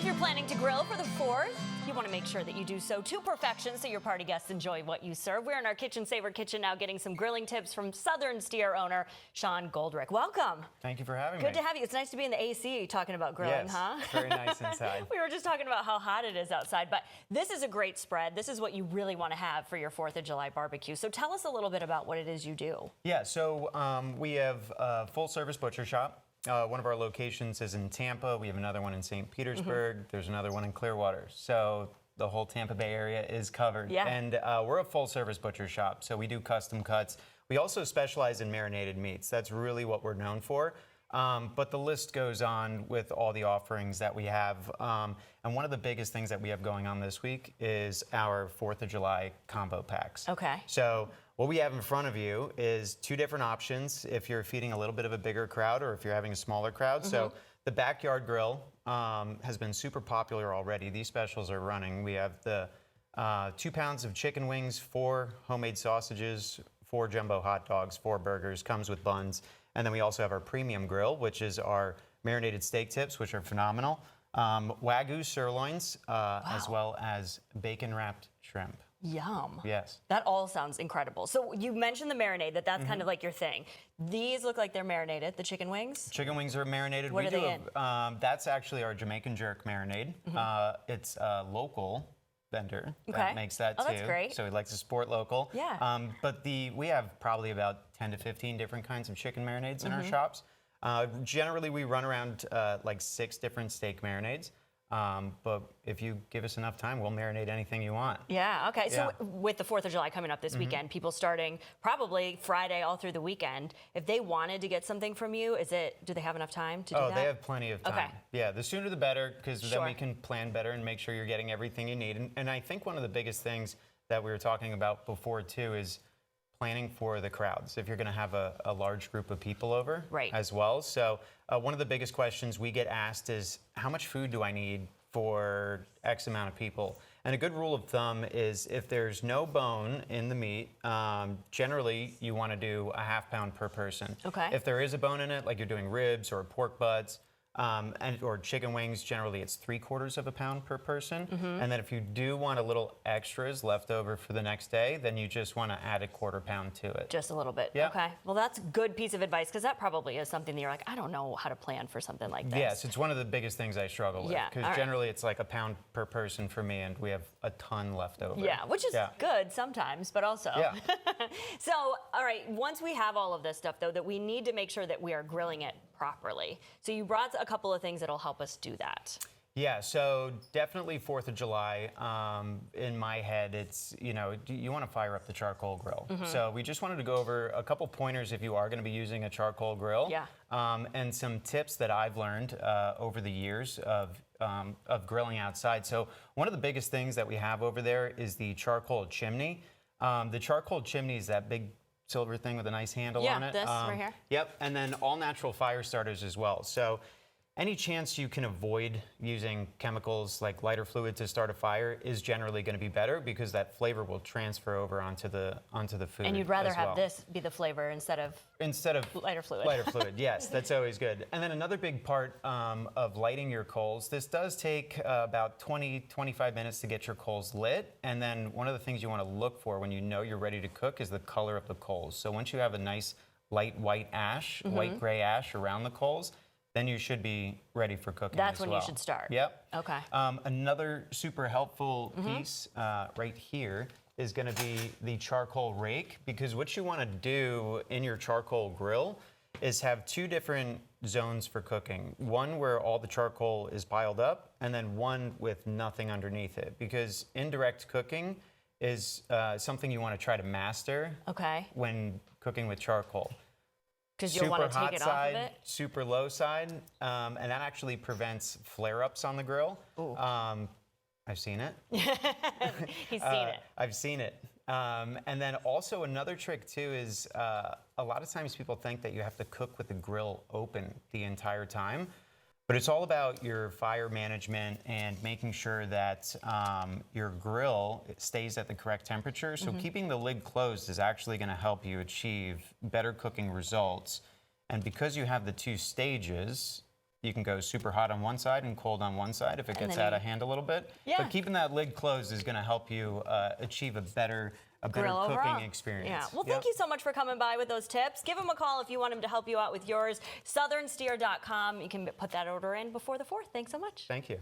If you're planning to grill for the 4th, you want to make sure that you do so to perfection so your party guests enjoy what you serve. We're in our Kitchen Saver kitchen now getting some grilling tips from Southern Steer owner Sean Goldrick. Welcome. Thank you for having me. Good to have you. It's nice to be in the AC talking about grilling, yes, huh? Very nice inside. We were just talking about how hot it is outside, but this is a great spread. This is what you really want to have for your 4th of July barbecue. So tell us a little bit about what it is you do. Yeah, so we have a full-service butcher shop. One of our locations is in Tampa. We have another one in St. Petersburg. There's another one in Clearwater. So the whole Tampa Bay area is covered. Yeah. And we're a full-service butcher shop, so we do custom cuts. We also specialize in marinated meats. That's really what we're known for. But the list goes on with all the offerings that we have. And one of the biggest things that we have going on this week is our 4th of July combo packs. Okay. So what we have in front of you is 2 different options if you're feeding a little bit of a bigger crowd or if you're having a smaller crowd. So the backyard grill has been super popular already. These specials are running. We have the 2 pounds of chicken wings, 4 homemade sausages, 4 jumbo hot dogs, 4 burgers, comes with buns. And then we also have our premium grill, which is our marinated steak tips, which are phenomenal. Wagyu sirloins, as well as bacon-wrapped shrimp. Yum. Yes. That all sounds incredible. So you mentioned the marinade, that's kind of like your thing. These look like they're marinated, the chicken wings? Chicken wings are marinated. What are they in? That's actually our Jamaican jerk marinade. It's a local vendor that makes that too. Oh, that's great. So we like to support local. Yeah. But we have probably about 10 to 15 different kinds of chicken marinades in our shops. Generally, we run around like 6 different steak marinades. But if you give us enough time, we'll marinate anything you want. Yeah, okay. So Yeah. with the 4th of July coming up this weekend, people starting probably Friday all through the weekend, if they wanted to get something from you, do they have enough time to do that? Oh, they have plenty of time. Okay. Yeah, the sooner the better, because then Sure. we can plan better and make sure you're getting everything you need. And I think one of the biggest things that we were talking about before, too, is planning for the crowds. If you're going to have a large group of people over as well. So one of the biggest questions we get asked is, how much food do I need for X amount of people? And a good rule of thumb is if there's no bone in the meat, generally you want to do a ½ pound per person. Okay. If there is a bone in it, like you're doing ribs or pork butts, or chicken wings, generally it's 3/4 pound per person. And then if you do want a little extras left over for the next day, then you just want to add a ½ pound to it. Just a little bit. Yeah. Okay. Well, that's a good piece of advice because that probably is something that you're like, I don't know how to plan for something like this. Yes, it's one of the biggest things I struggle with. Yeah, Because all right. generally it's like a pound per person for me, and we have a ton left over. Yeah, which is good sometimes, but also. Yeah. So, all right, once we have all of this stuff, though, that we need to make sure that we are grilling it properly. So you brought a couple of things that'll help us do that. Yeah, so definitely 4th of July. In my head, it's, you want to fire up the charcoal grill. So we just wanted to go over a couple pointers if you are going to be using a charcoal grill. Yeah. And some tips that I've learned over the years of grilling outside. So one of the biggest things that we have over there is the charcoal chimney. The charcoal chimney is that big silver thing with a nice handle on it. Yeah, this right here. Yep, and then all natural fire starters as well. So any chance you can avoid using chemicals like lighter fluid to start a fire is generally going to be better because that flavor will transfer over onto the food. And you'd rather as have well. this be the flavor instead of lighter fluid. Lighter fluid, yes, that's always good. And then another big part of lighting your coals, this does take about 20-25 minutes to get your coals lit. And then one of the things you want to look for when you know you're ready to cook is the color of the coals. So once you have a nice light white ash, white gray ash around the coals, then you should be ready for cooking. That's as when well. you should start. Yep. Okay. Another super helpful piece right here is going to be the charcoal rake, because what you want to do in your charcoal grill is have 2 different zones for cooking. One where all the charcoal is piled up, and then one with nothing underneath it, because indirect cooking is something you want to try to master when cooking with charcoal. Because you'll want to take it off of it? Super low side, and that actually prevents flare-ups on the grill. Ooh. I've seen it. He's seen it. I've seen it. And then also another trick too is a lot of times people think that you have to cook with the grill open the entire time. But it's all about your fire management and making sure that your grill stays at the correct temperature. So keeping the lid closed is actually going to help you achieve better cooking results. And because you have the 2 stages, You can go super hot on one side and cold on one side if it gets then out of hand a little bit. Yeah. But keeping that lid closed is going to help you achieve a better Grill cooking overall. experience. Yeah. Well, thank you so much for coming by with those tips. Give him a call if you want him to help you out with yours. SouthernSteer.com. You can put that order in before the 4th. Thanks so much. Thank you.